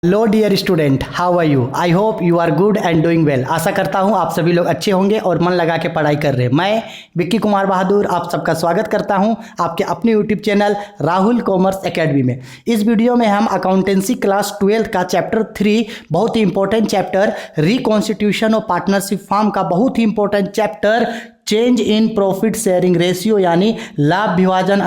Hello dear student, how are you? I hope you are good and doing well. आशा करता हूँ आप सभी लोग अच्छे होंगे और मन लगा के पढ़ाई कर रहे हैं। मैं विक्की कुमार बहादुर आप सबका स्वागत करता हूँ आपके अपने YouTube channel Rahul commerce academy में। इस वीडियो में हम अकाउंटेंसी क्लास 12 का चैप्टर 3, बहुत ही important chapter, reconstitution of partnership form का बहुत ही important chapter change in profit sharing ratio यानी लाभ विभाजन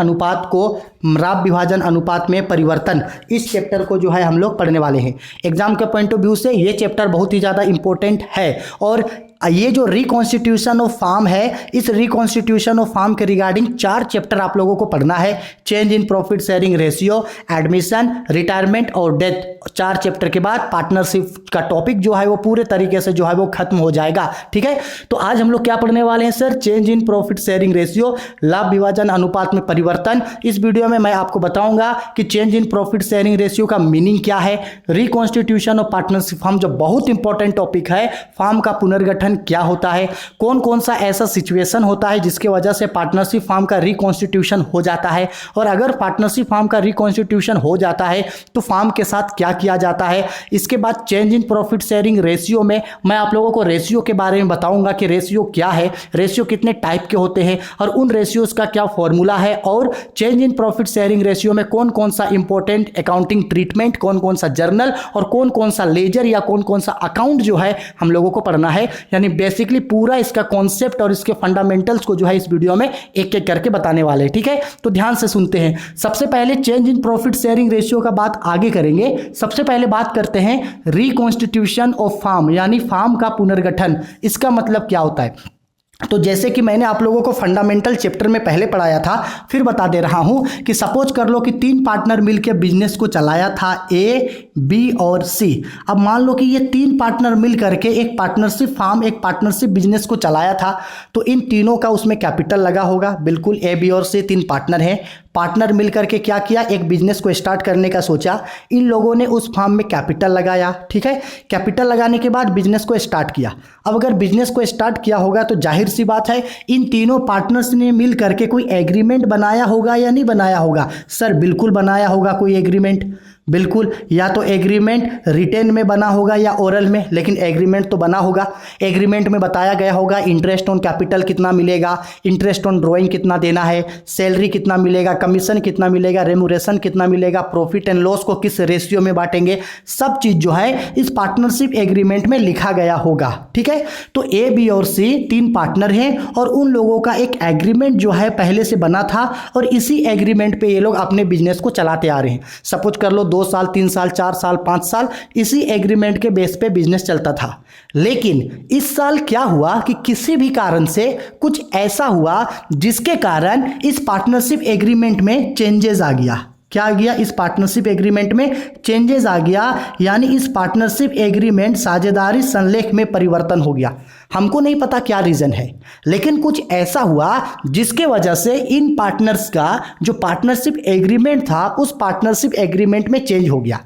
अनुपात में परिवर्तन, इस चैप्टर को जो है हम लोग पढ़ने वाले हैं। एग्जाम के पॉइंट ऑफ व्यू से ये चैप्टर बहुत ही ज़्यादा इंपॉर्टेंट है। और ये जो रिकॉन्स्टिट्यूशन ऑफ फॉर्म है, इस रिकॉन्स्टिट्यूशन ऑफ फॉर्म के रिगार्डिंग 4 चैप्टर आप लोगों को पढ़ना है। Change in profit sharing ratio, admission, retirement और डेथ। 4 चैप्टर के बाद पार्टनरशिप का टॉपिक जो है वो पूरे तरीके से जो है वो खत्म हो जाएगा। ठीक है, तो आज हम लोग क्या पढ़ने वाले हैं sir? Change in profit sharing ratio, लाभ विभाजन अनुपात में परिवर्तन। इस वीडियो में मैं आपको बताऊंगा कि change in profit sharing ratio का मीनिंग क्या है, रिकॉन्स्टिट्यूशन ऑफ पार्टनरशिप फॉर्म जो बहुत इंपॉर्टेंट टॉपिक है, फॉर्म का पुनर्गठन क्या होता है, कौन कौन सा ऐसा सिचुएशन होता है जिसके वजह से पार्टनरशिप फॉर्म का रिकॉन्स्टिट्यूशन हो जाता है, और अगर पार्टनरशिप फॉर्म का रिकॉन्स्टिट्यूशन हो जाता है तो फॉर्म के साथ क्या किया जाता है। इसके बाद change in profit sharing ratio में मैं आप लोगों को रेशियो के बारे में बताऊंगा कि रेशियो क्या है, रेशियो कितने टाइप के होते हैं और उन रेशियोज का क्या फॉर्मूला है, और change in profit sharing ratio में कौन कौन सा इंपॉर्टेंट अकाउंटिंग ट्रीटमेंट, कौन कौन सा जर्नल और कौन कौन सा लेजर या कौन कौन सा अकाउंट जो है हम लोगों को पढ़ना है। यानी बेसिकली पूरा इसका कॉन्सेप्ट और इसके फंडामेंटल्स को जो है इस वीडियो में एक एक करके बताने वाले हैं। ठीक है, तो ध्यान से सुनते हैं। सबसे पहले change in profit sharing ratio का बात आगे करेंगे। सबसे पहले बात करते हैं रिकॉन्स्टिट्यूशन ऑफ फॉर्म यानी फॉर्म का पुनर्गठन। इसका मतलब क्या होता है? तो जैसे कि मैंने आप लोगों को फंडामेंटल चैप्टर में पहले पढ़ाया था, फिर बता दे रहा हूं कि सपोज कर लो कि 3 पार्टनर मिलकर बिजनेस को चलाया था, ए, बी और सी। अब मान लो कि ये 3 पार्टनर मिल करके एक पार्टनरशिप फॉर्म, एक पार्टनरशिप बिजनेस को चलाया था, तो इन तीनों का उसमें कैपिटल लगा होगा। बिल्कुल, ए, बी और सी 3 पार्टनर हैं। पार्टनर मिल करके क्या किया? एक बिजनेस को स्टार्ट करने का सोचा। इन लोगों ने उस फॉर्म में कैपिटल लगाया। ठीक है, कैपिटल लगाने के बाद बिजनेस को स्टार्ट किया। अब अगर बिजनेस को स्टार्ट किया होगा तो जाहिर सी बात है इन तीनों पार्टनर्स ने मिल करके कोई एग्रीमेंट बनाया होगा या नहीं बनाया होगा? सर बिल्कुल बनाया होगा कोई एग्रीमेंट। बिल्कुल, या तो एग्रीमेंट रिटेन में बना होगा या ओरल में, लेकिन एग्रीमेंट तो बना होगा। एग्रीमेंट में बताया गया होगा इंटरेस्ट ऑन कैपिटल कितना मिलेगा, इंटरेस्ट ऑन ड्राइंग कितना देना है, सैलरी कितना मिलेगा, कमीशन कितना मिलेगा, रेमुरेशन कितना मिलेगा, प्रॉफिट एंड लॉस को किस रेशियो में बांटेंगे, सब चीज़ जो है इस पार्टनरशिप एग्रीमेंट में लिखा गया होगा। ठीक है, तो ए, बी और सी 3 पार्टनर हैं और उन लोगों का एक एग्रीमेंट जो है पहले से बना था और इसी एग्रीमेंट पे ये लोग अपने बिजनेस को चलाते आ रहे हैं। सपोज कर लो 2 साल, 3 साल, 4 साल, 5 साल इसी एग्रीमेंट के बेस पे बिजनेस चलता था। लेकिन इस साल क्या हुआ कि किसी भी कारण से कुछ ऐसा हुआ जिसके कारण इस पार्टनरशिप एग्रीमेंट में चेंजेस आ गया। क्या आ गया? इस पार्टनरशिप एग्रीमेंट में चेंजेस आ गया, यानी इस पार्टनरशिप एग्रीमेंट साझेदारी संलेख में परिवर्तन हो गया। हमको नहीं पता क्या रीजन है, लेकिन कुछ ऐसा हुआ जिसके वजह से इन पार्टनर्स का जो पार्टनरशिप एग्रीमेंट था उस पार्टनरशिप एग्रीमेंट में चेंज हो गया।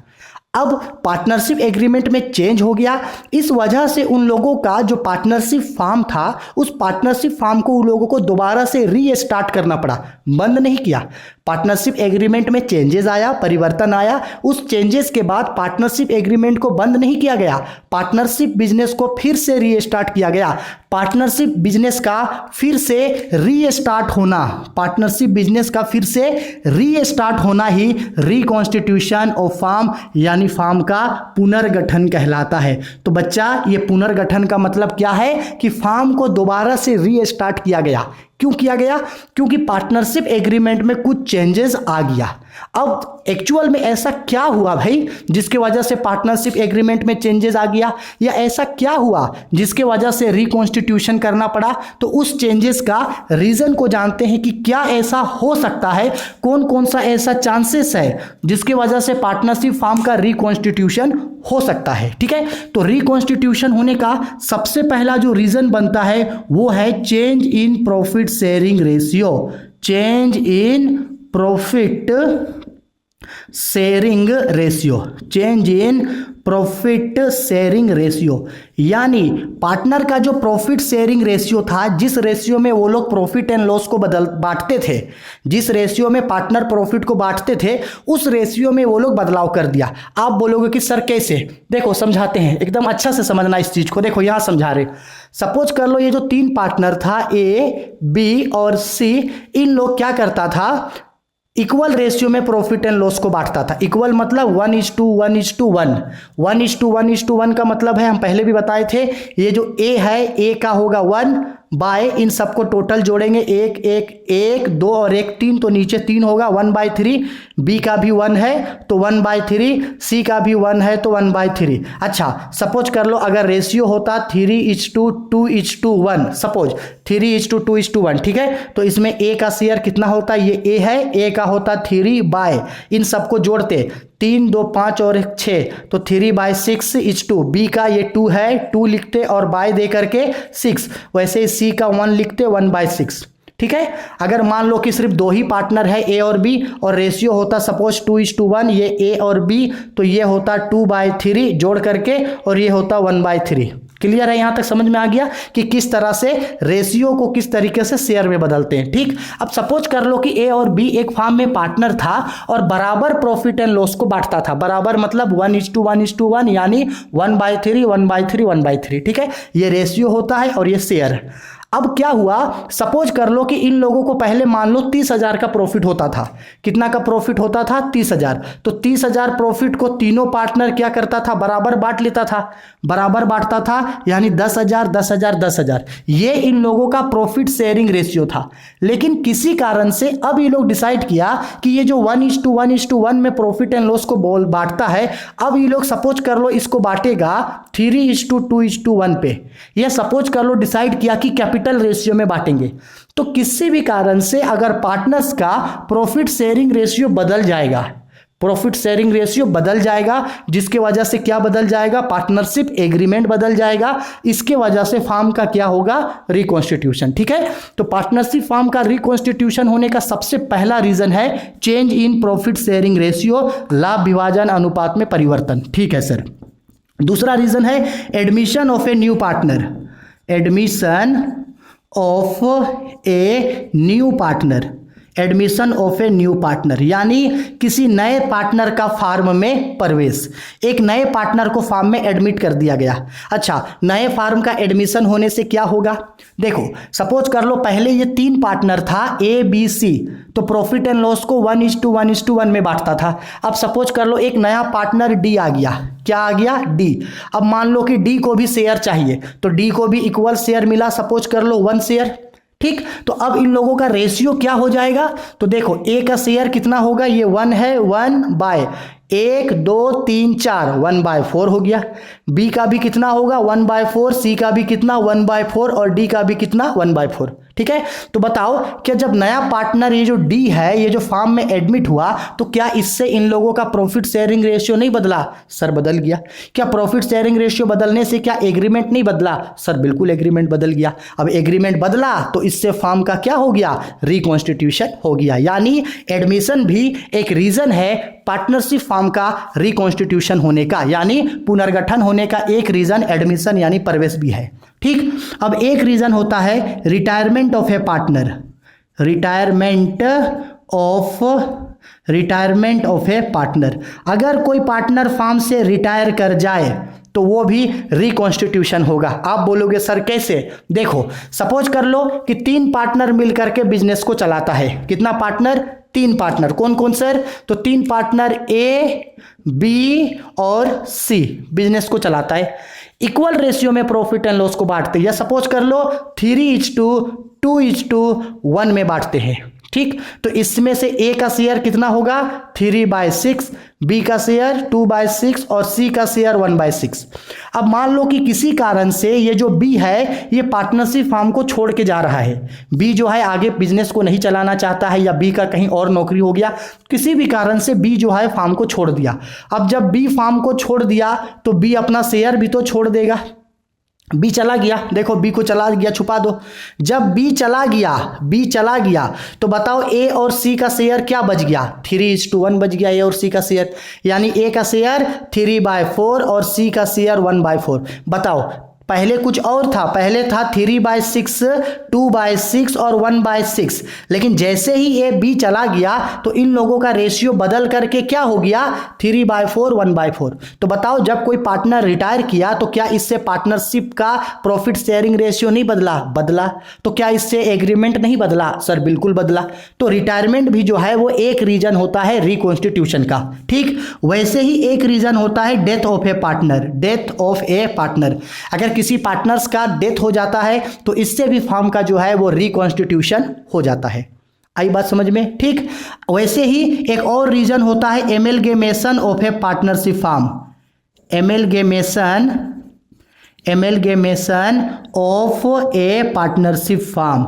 अब पार्टनरशिप एग्रीमेंट में चेंज हो गया, इस वजह से उन लोगों का जो पार्टनरशिप फॉर्म था उस पार्टनरशिप फॉर्म को उन लोगों को दोबारा से रीस्टार्ट करना पड़ा। बंद नहीं किया। पार्टनरशिप एग्रीमेंट में चेंजेस आया, परिवर्तन आया। उस चेंजेस के बाद पार्टनरशिप एग्रीमेंट को बंद नहीं किया गया, पार्टनरशिप बिजनेस को फिर से रीस्टार्ट किया गया। पार्टनरशिप बिजनेस का फिर से रीस्टार्ट होना, पार्टनरशिप बिजनेस का फिर से रीस्टार्ट होना ही रिकॉन्स्टिट्यूशन ऑफ फॉर्म यानी फॉर्म का पुनर्गठन कहलाता है। तो बच्चा, ये पुनर्गठन का मतलब क्या है कि फॉर्म को दोबारा से रीस्टार्ट किया गया। क्यों किया गया? क्योंकि पार्टनरशिप एग्रीमेंट में कुछ चेंजेस आ गया। अब एक्चुअल में ऐसा क्या हुआ भाई जिसके वजह से पार्टनरशिप एग्रीमेंट में चेंजेस आ गया, या ऐसा क्या हुआ जिसके वजह से रिकॉन्स्टिट्यूशन करना पड़ा? तो उस चेंजेस का रीजन को जानते हैं कि क्या ऐसा हो सकता है, कौन कौन सा ऐसा चांसेस है जिसके वजह से पार्टनरशिप फॉर्म का रिकॉन्स्टिट्यूशन हो सकता है। ठीक है, तो रिकॉन्स्टिट्यूशन होने का सबसे पहला जो रीजन बनता है वो है change in profit sharing ratio. Change in profit sharing ratio, change in profit sharing ratio, यानी पार्टनर का जो प्रॉफिट शेयरिंग रेशियो था, जिस रेशियो में वो लोग प्रॉफिट एंड लॉस को बांटते थे, जिस रेशियो में पार्टनर प्रॉफिट को बांटते थे, उस रेशियो में वो लोग बदलाव कर दिया। आप बोलोगे कि सर कैसे? देखो समझाते हैं, एकदम अच्छा से समझना इस चीज को। देखो यहां समझा रहे, सपोज कर लो ये जो 3 पार्टनर था ए, बी और सी, इन लोग क्या करता था, इक्वल रेशियो में प्रॉफिट एंड लॉस को बांटता था। इक्वल मतलब 1:1:1, 1:1:1 का मतलब है, हम पहले भी बताए थे, ये जो ए है, ए का होगा 1 बाय, इन सबको टोटल जोड़ेंगे 1 1 1 2 और 1 3, तो नीचे 3 होगा 1/3। बी का भी 1 है तो 1/3, सी का भी 1 है तो 1/3। अच्छा सपोज कर लो अगर रेशियो होता 3:2:1, सपोज 3:2:1, ठीक है, तो इसमें ए का शेयर कितना होता है, ये ए है, ए का होता 3 बाय, इन सबको जोड़ते 3 2 5 और 1 6, तो 3/6:2। बी का ये 2 है, 2 लिखते और बाय दे करके 6, वैसे सी का 1 लिखते 1/6। ठीक है, अगर मान लो कि सिर्फ 2 ही पार्टनर है ए और बी, और रेशियो होता सपोज 2:1, ये ए और बी, तो ये होता 2/3 जोड़ करके, और ये होता 1/3। क्लियर है? यहां तक समझ में आ गया कि किस तरह से रेशियो को किस तरीके से शेयर में बदलते हैं। ठीक, अब सपोज कर लो कि ए और बी एक फार्म में पार्टनर था और बराबर प्रॉफिट एंड लॉस को बांटता था। बराबर मतलब 1:1:1, यानी 1/3 1/3 1/3। ठीक है, ये रेशियो होता है और ये शेयर। अब क्या हुआ, सपोज कर लो कि इन लोगों को पहले मान लो 30,000 का प्रॉफिट होता था। कितना का प्रॉफिट होता था? 30,000। तो 30,000 प्रॉफिट को तीनों पार्टनर क्या करता था, बराबर बांट लेता था, बराबर बांटता था, यानी 10,000 10,000 10,000। ये इन लोगों का प्रॉफिट शेयरिंग रेशियो था। लेकिन किसी कारण से अब ये लोग डिसाइड किया कि ये जो 1:1:1 में प्रॉफिट एंड लॉस को बांटता है, अब ये लोग सपोज कर लो इसको बांटेगा 3:2:1 पे। ये सपोज कर लो डिसाइड किया कि कैपिटल रेशियो में बांटेंगे। तो किसी भी कारण से अगर पार्टनर्स का प्रॉफिट शेयरिंग रेशियो बदल जाएगा, प्रॉफिट शेयरिंग रेशियो बदल जाएगा, जिसके वजह से क्या बदल जाएगा, पार्टनरशिप एग्रीमेंट बदल जाएगा। इसके वजह से फर्म का क्या होगा, रिकॉन्स्टिट्यूशन। ठीक है, तो पार्टनरशिप फर्म का रिकॉन्स्टिट्यूशन होने का सबसे पहला रीजन है change in profit sharing ratio, लाभ विभाजन अनुपात में परिवर्तन। ठीक है सर। दूसरा रीजन है admission of a new partner, admission of a new partner, admission of a new partner, यानी किसी नए पार्टनर का फार्म में प्रवेश। एक नए पार्टनर को फार्म में एडमिट कर दिया गया। अच्छा, नए फार्म का एडमिशन होने से क्या होगा, देखो सपोज कर लो पहले ये 3 पार्टनर था ए बी सी, तो प्रॉफिट एंड लॉस को 1:1:1 में बांटता था। अब सपोज कर लो एक नया पार्टनर डी आ गया। क्या आ गया? डी। अब मान लो कि डी को भी शेयर चाहिए, तो डी को भी इक्वल शेयर मिला, सपोज कर लो 1 शेयर। ठीक, तो अब इन लोगों का रेशियो क्या हो जाएगा, तो देखो ए का शेयर कितना होगा, ये 1 है, 1/1 2 3 4, 1/4 हो गया। बी का भी कितना होगा, 1/4, सी का भी कितना 1/4, और डी का भी कितना 1/4। ठीक है, तो बताओ कि जब नया पार्टनर ये जो डी है, ये जो फार्म में एडमिट हुआ, तो क्या इससे इन लोगों का प्रॉफिट शेयरिंग रेशियो नहीं बदला? सर बदल गया। क्या प्रॉफिट शेयरिंग रेशियो बदलने से क्या एग्रीमेंट नहीं बदला? सर बिल्कुल एग्रीमेंट बदल गया। अब एग्रीमेंट बदला तो इससे फार्म का क्या हो गया, रिकॉन्स्टिट्यूशन हो गया। यानी एडमिशन भी एक रीजन है पार्टनरशिप फॉर्म का रिकॉन्स्टिट्यूशन होने का, यानी पुनर्गठन होने का एक रीजन एडमिशन यानी प्रवेश भी है। ठीक, अब एक रीजन होता है retirement of A partner, retirement of A partner. अगर कोई पार्टनर फॉर्म से रिटायर कर जाए तो वो भी रिकॉन्स्टिट्यूशन होगा। आप बोलोगे सर कैसे? देखो सपोज कर लो कि 3 पार्टनर मिलकर के बिजनेस को चलाता है। कितना पार्टनर? 3 पार्टनर। कौन कौन सर? तो 3 पार्टनर ए बी और सी बिजनेस को चलाता है। इक्वल रेशियो में प्रॉफिट एंड लॉस को बांटते हैं, या सपोज कर लो 3:2:1 में बांटते हैं। ठीक, तो इसमें से ए का शेयर कितना होगा, 3/6, बी का शेयर 2/6 और सी का शेयर 1/6। अब मान लो कि किसी कारण से ये जो बी है ये पार्टनरशिप फॉर्म को छोड़ के जा रहा है। बी जो है आगे बिजनेस को नहीं चलाना चाहता है, या बी का कहीं और नौकरी हो गया, किसी भी कारण से बी जो है फॉर्म को छोड़ दिया। अब जब बी फॉर्म को छोड़ दिया तो बी अपना शेयर भी तो छोड़ देगा। बी चला गया, देखो बी को चला गया, छुपा दो। जब बी चला गया तो बताओ ए और सी का शेयर क्या बच गया, 3:1 बच गया ए और सी का शेयर, यानी ए का शेयर 3/4 और सी का शेयर 1/4। बताओ पहले कुछ और था, पहले था 3/6, 2/6 और 1/6, लेकिन जैसे ही ए बी चला गया तो इन लोगों का रेशियो बदल करके क्या हो गया, 3/4, 1/4। तो बताओ जब कोई पार्टनर रिटायर किया तो क्या इससे पार्टनरशिप का प्रॉफिट शेयरिंग रेशियो नहीं बदला। तो क्या इससे एग्रीमेंट नहीं बदला, सर बिल्कुल बदला। तो रिटायरमेंट भी जो है वो एक रीजन होता है रिकॉन्स्टिट्यूशन का, ठीक। वैसे ही एक रीजन होता है डेथ ऑफ ए पार्टनर। अगर किसी पार्टनर्स का डेथ हो जाता है तो इससे भी फर्म का जो है वो रिकॉन्स्टिट्यूशन हो जाता है। आई बात समझ में, ठीक। वैसे ही एक और रीजन होता है amalgamation of A partnership firm, amalgamation of A partnership firm,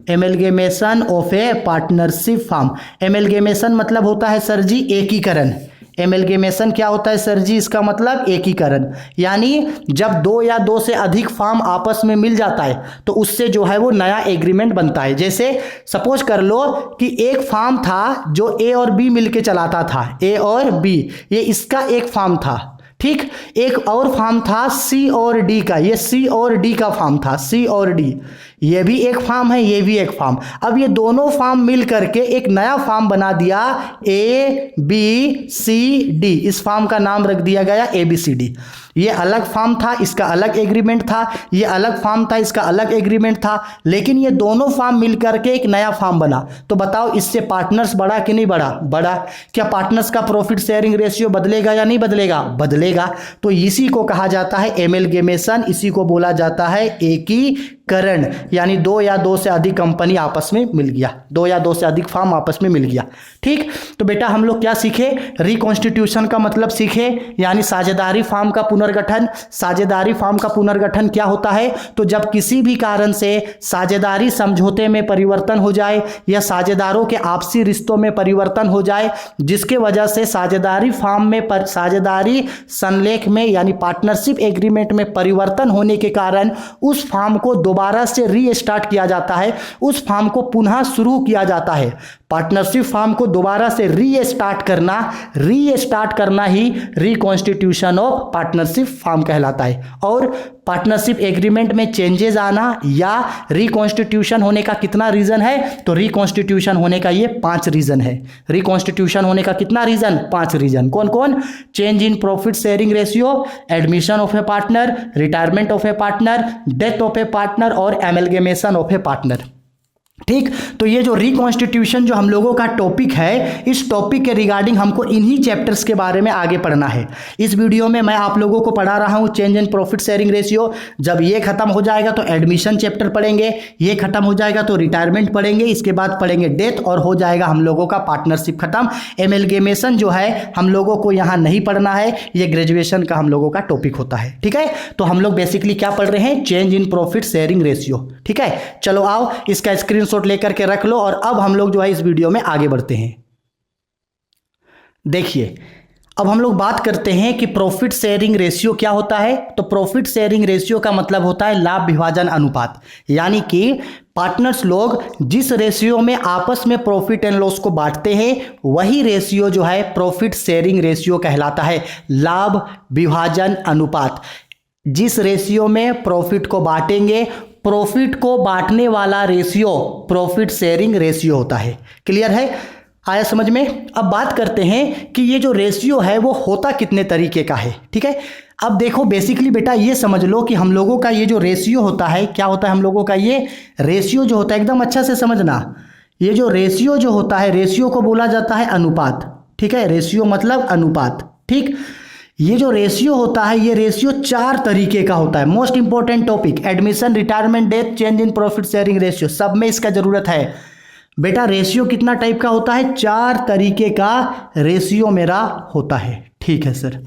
amalgamation of A partnership firm. Amalgamation मतलब होता है सर जी एकीकरण। एमलगेमेशन क्या होता है सर जी, इसका मतलब एकीकरण, यानी जब दो या दो से अधिक फार्म आपस में मिल जाता है तो उससे जो है वो नया एग्रीमेंट बनता है। जैसे सपोज कर लो कि एक फार्म था जो ए और बी मिलके चलाता था, ए और बी, ये इसका एक फार्म था, ठीक। एक और फार्म था सी और डी का, ये सी और डी का फार्म था, सी और डी, ये भी एक फार्म है, ये भी एक फार्म। अब ये दोनों फार्म मिल करके एक नया फार्म बना दिया, ए बी सी डी। इस फार्म का नाम रख दिया गया ABCD। ये अलग फार्म था, इसका अलग एग्रीमेंट था, ये अलग फार्म था, इसका अलग एग्रीमेंट था, लेकिन ये दोनों फार्म मिल करके एक नया फार्म बना। तो बताओ इससे पार्टनर्स बढ़ा कि नहीं बढ़ा। क्या पार्टनर्स का प्रॉफिट शेयरिंग रेशियो बदलेगा या नहीं बदलेगा। तो इसी को कहा जाता है एमलगेमेशन, इसी को बोला जाता है एकीकरण, यानी दो या दो से अधिक कंपनी आपस में मिल गया, दो या दो से अधिक फार्म आपस में मिल गया, ठीक। तो बेटा हम लोग क्या सीखे, रिकॉन्स्टिट्यूशन का मतलब सीखे, यानी साझेदारी फार्म का पुनर्गठन। साझेदारी फार्म का पुनर्गठन क्या होता है, तो जब किसी भी कारण से साझेदारी समझौते में परिवर्तन हो जाए या साझेदारों के आपसी रिश्तों में परिवर्तन हो जाए, जिसके वजह से साझेदारी फार्म में साझेदारी संलेख में यानी पार्टनरशिप एग्रीमेंट में परिवर्तन होने के कारण उस फार्म को दोबारा से रीस्टार्ट किया जाता है, उस फार्म को पुनः शुरू किया जाता है। पार्टनरशिप फार्म को दोबारा से रीस्टार्ट करना ही रिकॉन्स्टिट्यूशन ऑफ पार्टनरशिप फार्म कहलाता है। और पार्टनरशिप एग्रीमेंट में चेंजेस आना या रिकॉन्स्टिट्यूशन होने का कितना रीजन है, तो रिकॉन्स्टिट्यूशन होने का ये 5 रीजन है। रिकॉन्स्टिट्यूशन होने का कितना रीजन, 5 रीजन। कौन, change in profit sharing ratio, admission of A partner, retirement of A partner, death of A partner और एमलगेमेशन ऑफ ए पार्टनर, ठीक। तो ये जो रिकॉन्स्टिट्यूशन जो हम लोगों का टॉपिक है, इस टॉपिक के रिगार्डिंग हमको इन्हीं चैप्टर्स के बारे में आगे पढ़ना है। इस वीडियो में मैं आप लोगों को पढ़ा रहा हूँ change in profit sharing ratio. जब ये खत्म हो जाएगा तो एडमिशन चैप्टर पढ़ेंगे, ये खत्म हो जाएगा तो रिटायरमेंट पढ़ेंगे, इसके बाद पढ़ेंगे डेथ, और हो जाएगा हम लोगों का पार्टनरशिप खत्म। एमलगेमेशन जो है हम लोगों को यहाँ नहीं पढ़ना है, ये ग्रेजुएशन का हम लोगों का टॉपिक होता है, ठीक है। तो हम लोग बेसिकली क्या पढ़ रहे हैं, change in profit sharing ratio, ठीक है। चलो आओ इसका स्क्रीनशॉट लेकर के रख लो, और अब हम लोग जो है इस वीडियो में आगे बढ़ते हैं। देखिए अब हम लोग बात करते हैं कि प्रॉफिट शेयरिंग रेशियो क्या होता है। तो प्रॉफिट शेयरिंग रेशियो का मतलब होता है लाभ विभाजन अनुपात, यानी कि पार्टनर्स लोग जिस रेशियो में आपस में प्रॉफिट एंड लॉस को बांटते हैं वही रेशियो जो है प्रॉफिट शेयरिंग रेशियो कहलाता है। लाभ विभाजन अनुपात, जिस रेशियो में प्रॉफिट को बांटेंगे, प्रॉफिट को बांटने वाला रेशियो प्रॉफिट शेयरिंग रेशियो होता है। क्लियर है, आया समझ में। अब बात करते हैं कि ये जो रेशियो है वो होता कितने तरीके का है, ठीक है। अब देखो बेसिकली बेटा ये समझ लो कि हम लोगों का ये जो रेशियो होता है, क्या होता है हम लोगों का ये रेशियो जो होता है, एकदम अच्छा से समझना, ये जो रेशियो जो होता है, रेशियो को बोला जाता है अनुपात, ठीक है। रेशियो मतलब अनुपात, ठीक। ये जो रेशियो होता है, ये रेशियो 4 तरीके का होता है। Most important topic, admission, retirement, death, change in profit sharing ratio, सब में इसका जरूरत है बेटा। रेशियो कितना टाइप का होता है, 4 तरीके का रेशियो मेरा होता है, ठीक है सर।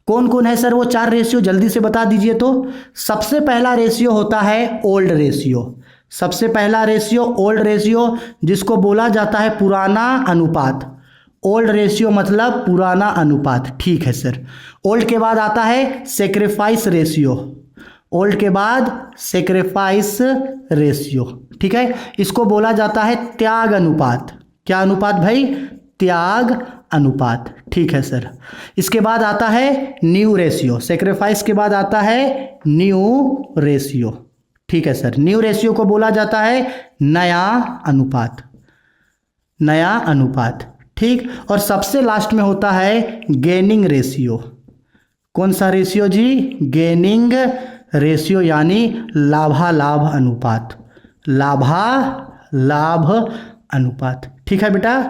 कौन कौन है सर वो 4 रेशियो, जल्दी से बता दीजिए। तो सबसे पहला रेशियो होता है ओल्ड रेशियो, सबसे पहला रेशियो ओल्ड रेशियो, जिसको बोला जाता है पुराना अनुपात। ओल्ड रेशियो मतलब पुराना अनुपात, ठीक है सर। ओल्ड के बाद आता है सेक्रीफाइस रेशियो, ओल्ड के बाद सेक्रीफाइस रेशियो, ठीक है। इसको बोला जाता है त्याग अनुपात। क्या अनुपात भाई? त्याग अनुपात, ठीक है सर। इसके बाद आता है न्यू रेशियो, सेक्रीफाइस के बाद आता है न्यू रेशियो, ठीक है सर। न्यू रेशियो को बोला जाता है नया अनुपात, नया अनुपात, ठीक। और सबसे लास्ट में होता है गेनिंग रेशियो। कौन सा रेशियो जी? गेनिंग रेशियो, यानी लाभालाभ अनुपात, लाभालाभ अनुपात, ठीक है बेटा।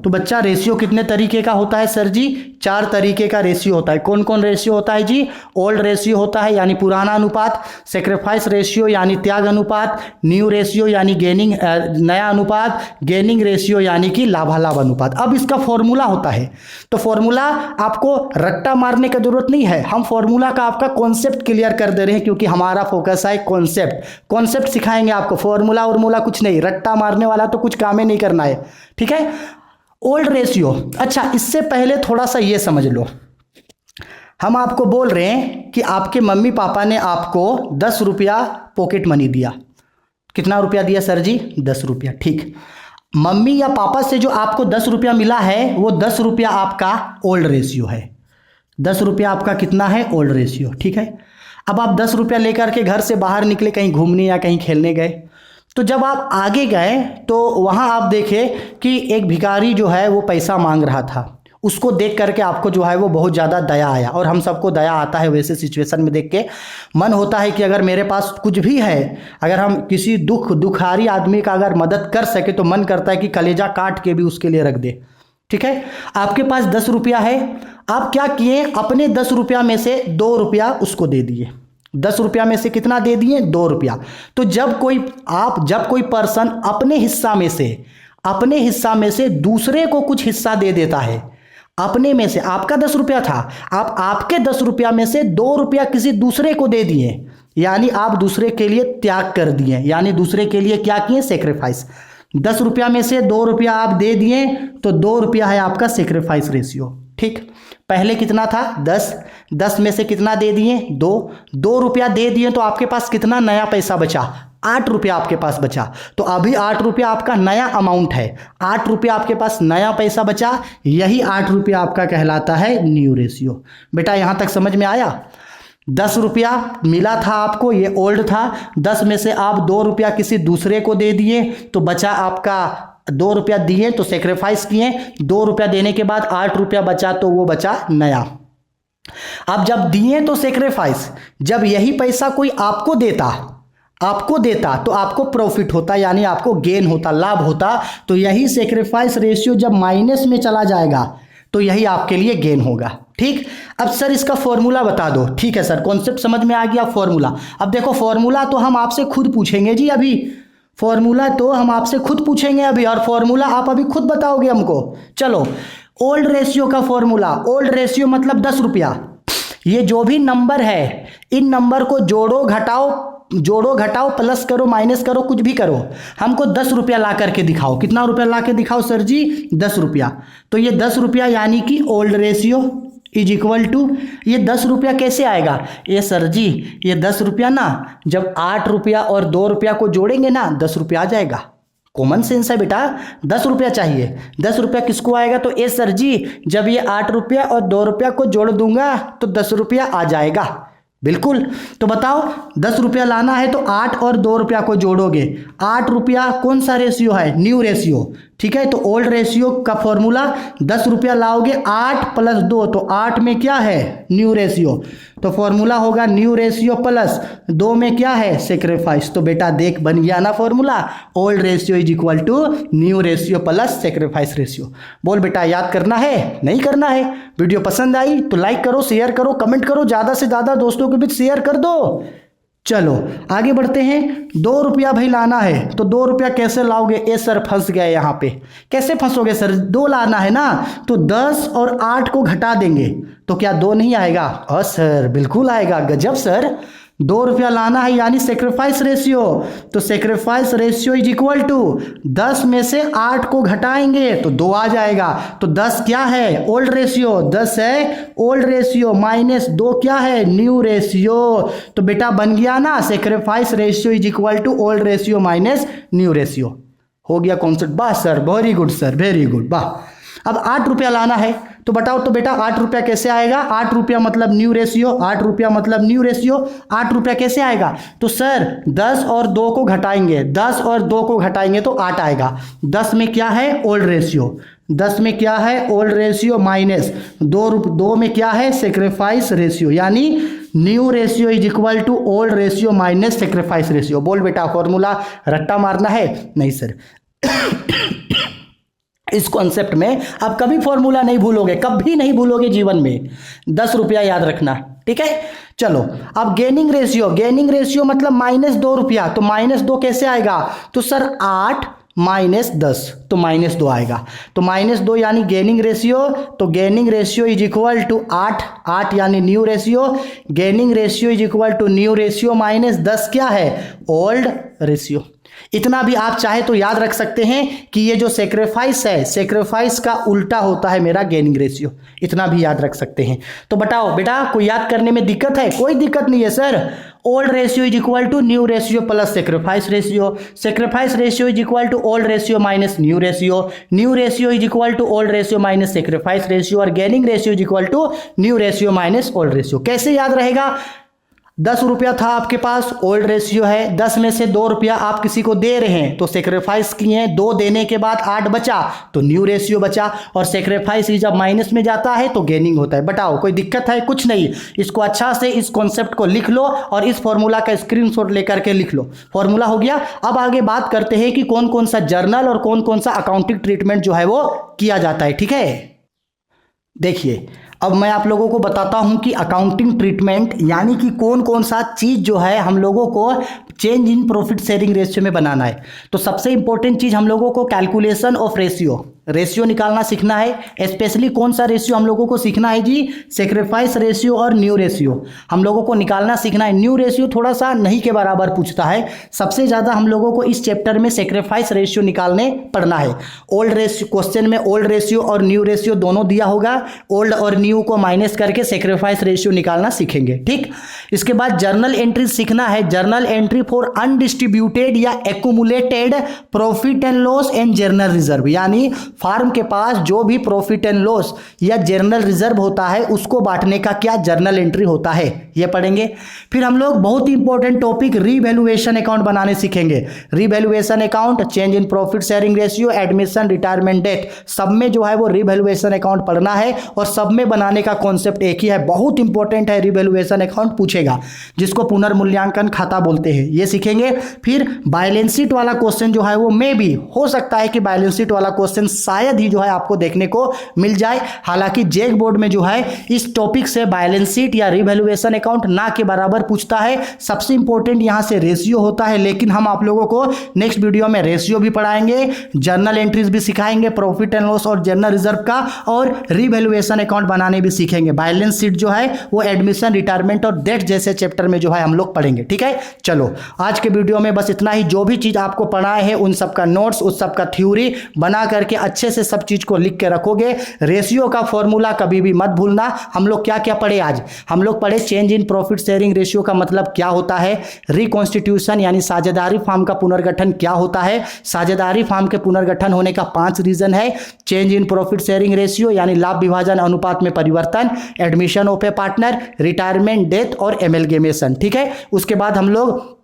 तो बच्चा रेशियो कितने तरीके का होता है सर जी? 4 तरीके का रेशियो होता है। कौन कौन रेशियो होता है जी? ओल्ड रेशियो होता है यानी पुराना अनुपात, सेक्रीफाइस रेशियो यानी त्याग अनुपात, न्यू रेशियो यानी गेनिंग नया अनुपात, गेनिंग रेशियो यानी कि लाभालाभ अनुपात। अब इसका फॉर्मूला होता है, तो फॉर्मूला आपको रट्टा मारने की जरूरत नहीं है, हम फॉर्मूला का आपका कॉन्सेप्ट क्लियर कर दे रहे हैं, क्योंकि हमारा फोकस है कॉन्सेप्ट सिखाएंगे आपको। फॉर्मूला वॉर्मूला कुछ नहीं, रट्टा मारने वाला तो कुछ काम ही नहीं करना है, ठीक है। ओल्ड रेशियो, अच्छा इससे पहले थोड़ा सा ये समझ लो, हम आपको बोल रहे हैं कि आपके मम्मी पापा ने आपको 10 रुपया पॉकेट मनी दिया। कितना रुपया दिया सर जी? 10 रुपया, ठीक। मम्मी या पापा से जो आपको 10 रुपया मिला है, वो 10 रुपया आपका ओल्ड रेशियो है। 10 रुपया आपका कितना है? ओल्ड रेशियो, ठीक है। अब आप 10 रुपया लेकर के घर से बाहर निकले, कहीं घूमने या कहीं खेलने गए, तो जब आप आगे गए तो वहाँ आप देखे कि एक भिखारी जो है वो पैसा मांग रहा था। उसको देख करके आपको जो है वो बहुत ज़्यादा दया आया, और हम सबको दया आता है वैसे सिचुएशन में देख के। मन होता है कि अगर मेरे पास कुछ भी है, अगर हम किसी दुखारी आदमी का अगर मदद कर सके, तो मन करता है कि कलेजा काट के भी उसके लिए रख दे, ठीक है। आपके पास 10 रुपया है, आप क्या किए? अपने 10 रुपया में से 2 रुपया उसको दे दिए। 10 रुपया में से कितना दे दिए? 2 रुपया। तो जब कोई पर्सन अपने हिस्सा में से दूसरे को कुछ हिस्सा दे देता है, अपने में से आपका 10 रुपया था, आप आपके 10 रुपया में से 2 रुपया किसी दूसरे को दे दिए, यानी आप दूसरे के लिए त्याग कर दिए, यानी दूसरे के लिए क्या किए? सेक्रीफाइस। 10 रुपया में से 2 रुपया आप दे दिए, तो 2 रुपया है आपका सेक्रीफाइस रेशियो, ठीक। पहले कितना था? 10 में से कितना दे दिए? 2 रुपया दे दिए, तो आपके पास कितना नया पैसा बचा? 8 रुपया आपके पास बचा। तो अभी 8 रुपया आपका नया अमाउंट है, 8 रुपया आपके पास नया पैसा बचा, यही 8 रुपया आपका कहलाता है न्यू रेशियो। बेटा यहाँ तक समझ में आया? 10 रुपया मिला था आपको, ये ओल्ड था। 10 में से आप 2 रुपया किसी दूसरे को दे दिए, तो बचा आपका 2 रुपया दिए तो सेक्रीफाइस किए, 2 रुपया देने के बाद 8 रुपया बचा, तो वो बचा नया। अब जब दिए तो सेक्रीफाइस, जब यही पैसा कोई आपको देता तो आपको प्रॉफिट होता, यानी आपको गेन होता, लाभ होता। तो यही सेक्रीफाइस रेशियो जब माइनस में चला जाएगा, तो यही आपके लिए गेन होगा, ठीक। अब सर इसका फॉर्मूला बता दो। ठीक है सर, कॉन्सेप्ट समझ में आ गया। फॉर्मूला, अब देखो फॉर्मूला तो हम आपसे खुद पूछेंगे जी, अभी फॉर्मूला तो हम आपसे खुद पूछेंगे अभी, और फॉर्मूला आप अभी खुद बताओगे हमको। चलो, ओल्ड रेशियो का फॉर्मूला, ओल्ड रेशियो मतलब 10 रुपया। ये जो भी नंबर है, इन नंबर को जोड़ो घटाओ प्लस करो माइनस करो, कुछ भी करो, हमको 10 रुपया ला करके दिखाओ। कितना रुपया ला के दिखाओ सर जी? 10 रुपया। तो ये 10 रुपया यानी कि old ratio is equal to, ये 10 रुपया कैसे आएगा? ये सर जी, ये 10 रुपया ना, जब 8 रुपया और 2 रुपया को जोड़ेंगे ना, 10 रुपया आ जाएगा। कॉमन सेंस है बेटा, 10 रुपया चाहिए। 10 रुपया किसको आएगा? तो ये सर जी, जब ये 8 रुपया और 2 रुपया को जोड़ दूंगा तो 10 रुपया आ जाएगा। बिल्कुल। तो बताओ 10 रुपया लाना है तो 8 और 2 रुपया को जोड़ोगे। 8 रुपया कौन सा रेशियो है? New ratio. ठीक है, तो ओल्ड रेशियो का फॉर्मूला 10 रुपया लाओगे 8 प्लस 2, तो 8 में क्या है? New ratio. तो फॉर्मूला होगा न्यू रेशियो प्लस 2 में क्या है? सेक्रीफाइस। तो बेटा देख, बन गया ना formula, old ratio is equal to new ratio plus sacrifice ratio. बोल बेटा, याद करना है? नहीं करना है? वीडियो पसंद आई तो लाइक करो, शेयर करो, कमेंट करो, ज़्यादा से ज़्यादा दोस्तों के बीच शेयर कर दो। चलो आगे बढ़ते हैं। 2 रुपया भाई लाना है, तो 2 रुपया कैसे लाओगे? ए सर फंस गए यहाँ पे। कैसे फंसोगे सर? 2 लाना है ना, तो 10 और 8 को घटा देंगे तो क्या 2 नहीं आएगा? सर बिल्कुल आएगा। गजब सर, ₹2 लाना है यानी सेक्रीफाइस रेशियो। तो sacrifice ratio is equal to 10 में से 8 को घटाएंगे तो 2 आ जाएगा। तो 10 क्या है? Old ratio. 10 है ओल्ड रेशियो माइनस 2 क्या है? New ratio. तो बेटा बन गया ना, sacrifice ratio is equal to old ratio minus new ratio. हो गया कॉन्सेप्ट। वाह sir, very good sir, very good, वाह। अब ₹8 लाना है तो बताओ तो बेटा ₹8 कैसे आएगा? ₹8 मतलब न्यू रेशियो, ₹8 मतलब न्यू रेशियो। ₹8 कैसे आएगा? तो सर 10 और 2 को घटाएंगे, 10 और 2 को घटाएंगे तो 8 आएगा। 10 में क्या है? Old ratio. 10 में क्या है? ओल्ड रेशियो माइनस 2 में क्या है? सेक्रीफाइस रेशियो, यानी new ratio is equal to old ratio minus sacrifice ratio. बोल बेटा फॉर्मूला रट्टा मारना है? नहीं सर। इस कॉन्सेप्ट में आप कभी फॉर्मूला नहीं भूलोगे, कभी नहीं भूलोगे जीवन में। ₹10 याद रखना, ठीक है। चलो अब गेनिंग रेशियो। गेनिंग रेशियो मतलब -2 तो -2 कैसे आएगा? तो सर 8 माइनस 10 तो -2 आएगा। तो -2 यानी गेनिंग रेशियो। तो gaining ratio is equal to 8 यानी new ratio. Gaining ratio is equal to new ratio minus 10 क्या है? Old ratio. इतना भी आप चाहे तो याद रख सकते हैं कि ये जो सेक्रीफाइस है, सेक्रीफाइस का उल्टा होता है मेरा गेनिंग रेशियो। इतना भी याद रख सकते हैं। तो बताओ बेटा कोई याद करने में दिक्कत है? कोई दिक्कत नहीं है sir. Old ratio is equal to new ratio plus sacrifice ratio. Sacrifice ratio is equal to old ratio minus new ratio. New ratio is equal to old ratio minus sacrifice ratio. और gaining ratio is equal to new ratio minus old ratio. कैसे याद रहेगा? ₹10 था आपके पास, old ratio है। 10 में से ₹2 आप किसी को दे रहे हैं तो सेक्रीफाइस किए हैं। 2 देने के बाद 8 बचा तो न्यू रेशियो बचा। और सेक्रीफाइस जब माइनस में जाता है तो गेनिंग होता है। बताओ कोई दिक्कत है? कुछ नहीं। इसको अच्छा से इस कॉन्सेप्ट को लिख लो और इस फॉर्मूला का स्क्रीनशॉट लेकर के लिख लो। फॉर्मूला हो गया। अब आगे बात करते हैं कि कौन कौन सा जर्नल और कौन कौन सा अकाउंटिंग ट्रीटमेंट जो है वो किया जाता है, ठीक है। देखिए अब मैं आप लोगों को बताता हूं कि अकाउंटिंग ट्रीटमेंट यानी कि कौन कौन सा चीज़ जो है हम लोगों को change in profit sharing ratio में बनाना है। तो सबसे इंपॉर्टेंट चीज़ हम लोगों को कैलकुलेशन ऑफ रेशियो निकालना सीखना है। स्पेशली कौन सा रेशियो हम लोगों को सीखना है जी? सेक्रीफाइस रेशियो और न्यू रेशियो हम लोगों को निकालना सीखना है। न्यू रेशियो थोड़ा सा नहीं के बराबर पूछता है। सबसे ज़्यादा हम लोगों को इस चैप्टर में सेक्रीफाइस रेशियो निकालने पड़ना है। ओल्ड रेशियो क्वेश्चन में ओल्ड रेशियो और न्यू रेशियो दोनों दिया होगा। ओल्ड और न्यू को माइनस करके सेक्रीफाइस रेशियो निकालना सीखेंगे, ठीक। इसके बाद जर्नल एंट्री सीखना है। जर्नल एंट्री फॉर अनडिस्ट्रीब्यूटेड या accumulated profit and loss and journal reserve, यानी फार्म के पास जो भी प्रॉफिट एंड लॉस या जर्नल रिजर्व होता है उसको बांटने का क्या जर्नल एंट्री होता है, ये पढ़ेंगे। फिर हम लोग बहुत ही इंपॉर्टेंट टॉपिक रीवैल्यूएशन अकाउंट बनाने सीखेंगे। Revaluation account, change in profit sharing ratio, admission, retirement date, सब में जो है वो रीवैल्यूएशन अकाउंट पढ़ना है। और सब में बनाने का कॉन्सेप्ट एक ही है, बहुत इंपॉर्टेंट है। रीवैल्यूएशन अकाउंट पूछेगा जिसको पुनर्मूल्यांकन खाता बोलते हैं, ये सीखेंगे। फिर बैलेंस शीट वाला क्वेश्चन जो है वो में भी हो सकता है कि बैलेंस शीट वाला क्वेश्चन शायद ही जो है आपको देखने को मिल जाए। हालांकि जेक बोर्ड में जो है इस टॉपिक से बैलेंस शीट या रीवैल्यूएशन अकाउंट ना के बराबर पूछता है। सबसे इंपॉर्टेंट यहां से रेशियो होता है, लेकिन हम आप लोगों को नेक्स्ट वीडियो में रेशियो भी पढ़ाएंगे, जर्नल एंट्रीज भी सिखाएंगे, प्रॉफिट एंड लॉस और जर्नल रिजर्व का, और रीवैल्यूएशन अकाउंट बनाने भी सीखेंगे। बैलेंस शीट जो है वो एडमिशन, रिटायरमेंट और डेट जैसे चैप्टर में जो है हम लोग पढ़ेंगे, ठीक है। चलो आज के वीडियो में बस इतना ही। जो भी चीज आपको पढ़ाए हैं उन सब का नोट्स, उस सब का थ्योरी बना करके अच्छे से सब चीज को लिख के रखोगे। रेशियो का फॉर्मूला कभी भी मत भूलना। हम लोग क्या क्या पढ़े आज? हम लोग पढ़े change in profit sharing ratio का मतलब क्या होता है, रिकॉन्स्टिट्यूशन यानी साझेदारी फॉर्म का पुनर्गठन क्या होता है, साझेदारी फॉर्म के पुनर्गठन होने का 5 रीजन है, change in profit sharing ratio यानी लाभ विभाजन अनुपात में परिवर्तन, admission of A partner, retirement, death और एमलगेमेशन, ठीक है। उसके बाद हम लोग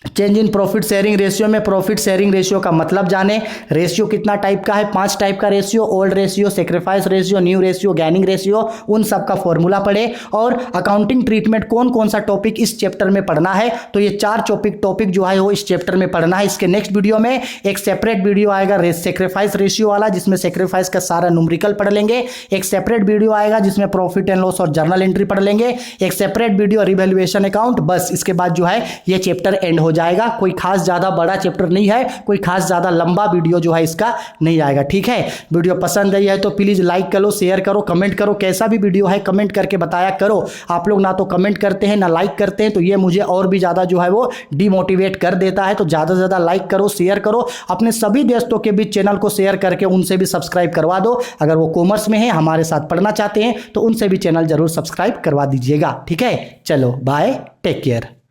change in profit sharing ratio में प्रॉफिट शेयरिंग रेशियो का मतलब जाने। रेशियो कितना टाइप का है? 5 टाइप का ratio, old ratio, sacrifice ratio, new ratio, gaining ratio, उन सब का फॉर्मूला पढ़े। और अकाउंटिंग ट्रीटमेंट कौन कौन सा टॉपिक इस चैप्टर में पढ़ना है, तो ये 4 टॉपिक जो है वो इस चैप्टर में पढ़ना है। इसके नेक्स्ट वीडियो में एक सेपरेट वीडियो आएगा सेक्रीफाइस रेशियो वाला, जिसमें सेक्रीफाइस का सारा न्यूमेरिकल पढ़ लेंगे। एक सेपरेट वीडियो आएगा जिसमें प्रॉफिट एंड लॉस और जर्नल एंट्री पढ़ लेंगे। एक सेपरेट वीडियो रिवैल्यूएशन अकाउंट। बस इसके बाद जो है ये चैप्टर एंड हो जाएगा। कोई खास ज़्यादा बड़ा चैप्टर नहीं है, कोई खास ज़्यादा लंबा वीडियो जो है इसका नहीं आएगा। ठीक है, वीडियो पसंद आई है तो प्लीज़ लाइक करो, शेयर करो, कमेंट करो। कैसा भी वीडियो है कमेंट करके बताया करो। आप लोग ना तो कमेंट करते हैं ना लाइक करते हैं, तो ये मुझे और भी ज़्यादा जो है वो डिमोटिवेट कर देता है। तो ज़्यादा से ज़्यादा लाइक करो, शेयर करो, अपने सभी दोस्तों के बीच चैनल को शेयर करके उनसे भी सब्सक्राइब करवा दो। अगर वो कॉमर्स में है, हमारे साथ पढ़ना चाहते हैं, तो उनसे भी चैनल जरूर सब्सक्राइब करवा दीजिएगा। ठीक है, चलो बाय, टेक केयर।